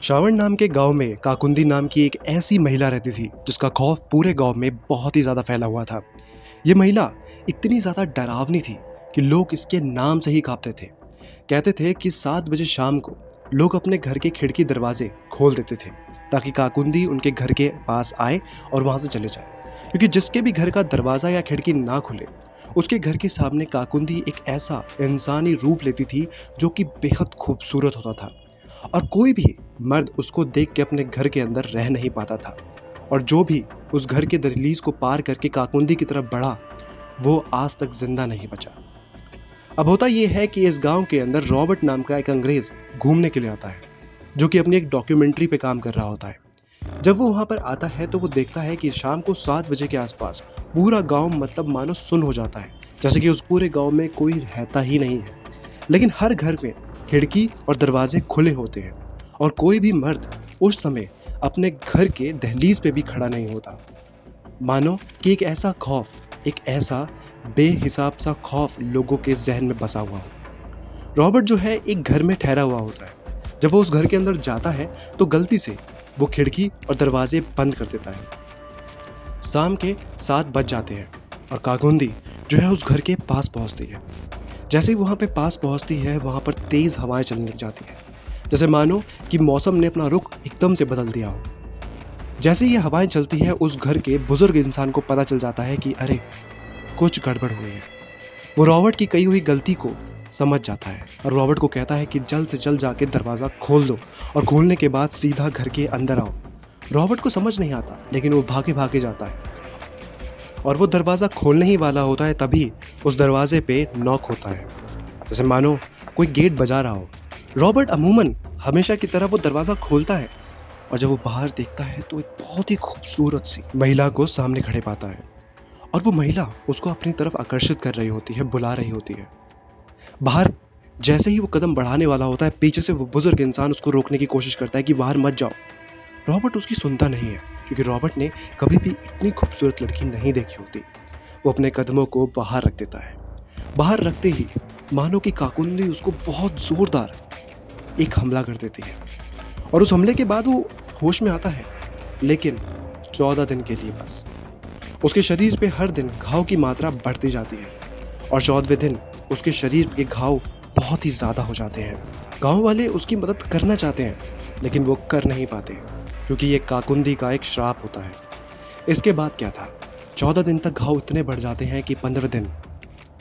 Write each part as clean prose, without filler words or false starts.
श्रावण नाम के गांव में काकुंदी नाम की एक ऐसी महिला रहती थी जिसका खौफ पूरे गांव में बहुत ही ज़्यादा फैला हुआ था। ये महिला इतनी ज़्यादा डरावनी थी कि लोग इसके नाम से ही कांपते थे। कहते थे कि 7 बजे शाम को लोग अपने घर के खिड़की दरवाजे खोल देते थे ताकि काकुंदी उनके घर के पास आए और वहाँ से चले जाए, क्योंकि जिसके भी घर का दरवाज़ा या खिड़की ना खुले उसके घर के सामने काकुंदी एक ऐसा इंसानी रूप लेती थी जो कि बेहद खूबसूरत होता था और कोई भी मर्द उसको देख के अपने घर के अंदर रह नहीं पाता था। और जो भी उस घर के दहलीज को पार करके काकुंदी की तरफ बढ़ा वो आज तक जिंदा नहीं बचा। अब होता ये है कि इस गांव के अंदर रॉबर्ट नाम का एक अंग्रेज घूमने के लिए आता है जो कि अपनी एक डॉक्यूमेंट्री पे काम कर रहा होता है। जब वो वहाँ पर आता है तो वो देखता है कि शाम को 7 बजे के आसपास पूरा गांव मतलब मानो सुन हो जाता है, जैसे कि उस पूरे गांव में कोई रहता ही नहीं है। लेकिन हर घर में खिड़की और दरवाजे खुले होते हैं और कोई भी मर्द उस समय अपने घर के दहलीज पे भी खड़ा नहीं होता। मानो कि एक ऐसा खौफ, एक ऐसा बेहिसाब सा खौफ लोगों के जहन में बसा हुआ हो। रॉबर्ट जो है एक घर में ठहरा हुआ होता है। जब वो उस घर के अंदर जाता है तो गलती से वो खिड़की और दरवाजे बंद कर देता है। शाम के 7 बज जाते हैं और काकुंदी जो है उस घर के पास पहुंचती है। जैसे ही वहाँ पे पास पहुँचती है वहाँ पर तेज़ हवाएं चलने लग जाती है, जैसे मानो कि मौसम ने अपना रुख एकदम से बदल दिया हो। जैसे ये हवाएं चलती है उस घर के बुजुर्ग इंसान को पता चल जाता है कि अरे कुछ गड़बड़ हुई है। वो रॉबर्ट की कही हुई गलती को समझ जाता है और रॉबर्ट को कहता है कि जल्द से जल्द जाके दरवाज़ा खोल दो और खोलने के बाद सीधा घर के अंदर आओ। रॉबर्ट को समझ नहीं आता लेकिन वो भागे भागे जाता है और वो दरवाज़ा खोलने ही वाला होता है तभी उस दरवाजे पे नॉक होता है, जैसे मानो कोई गेट बजा रहा हो। रॉबर्ट अमूमन हमेशा की तरह वो दरवाज़ा खोलता है और जब वो बाहर देखता है तो एक बहुत ही खूबसूरत सी महिला को सामने खड़े पाता है और वो महिला उसको अपनी तरफ आकर्षित कर रही होती है, बुला रही होती है। बाहर जैसे ही वो कदम बढ़ाने वाला होता है पीछे से वो बुजुर्ग इंसान उसको रोकने की कोशिश करता है कि बाहर मत जाओ। रॉबर्ट उसकी सुनता नहीं है क्योंकि रॉबर्ट ने कभी भी इतनी खूबसूरत लड़की नहीं देखी होती। वो अपने कदमों को बाहर रख देता है। बाहर रखते ही मानो कि काकुंदी उसको बहुत ज़ोरदार एक हमला कर देती है और उस हमले के बाद वो होश में आता है, लेकिन 14 दिन के लिए बस। उसके शरीर पे हर दिन घाव की मात्रा बढ़ती जाती है और 14वें दिन उसके शरीर के घाव बहुत ही ज़्यादा हो जाते हैं। गाँव वाले उसकी मदद करना चाहते हैं लेकिन वो कर नहीं पाते क्योंकि ये काकुंदी का एक श्राप होता है। इसके बाद क्या था, 14 दिन तक घाव इतने बढ़ जाते हैं कि 15 दिन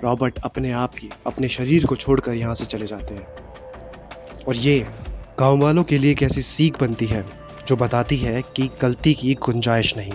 रॉबर्ट अपने आप ही अपने शरीर को छोड़कर यहाँ से चले जाते हैं। और ये गाँव वालों के लिए एक ऐसी सीख बनती है जो बताती है कि गलती की गुंजाइश नहीं।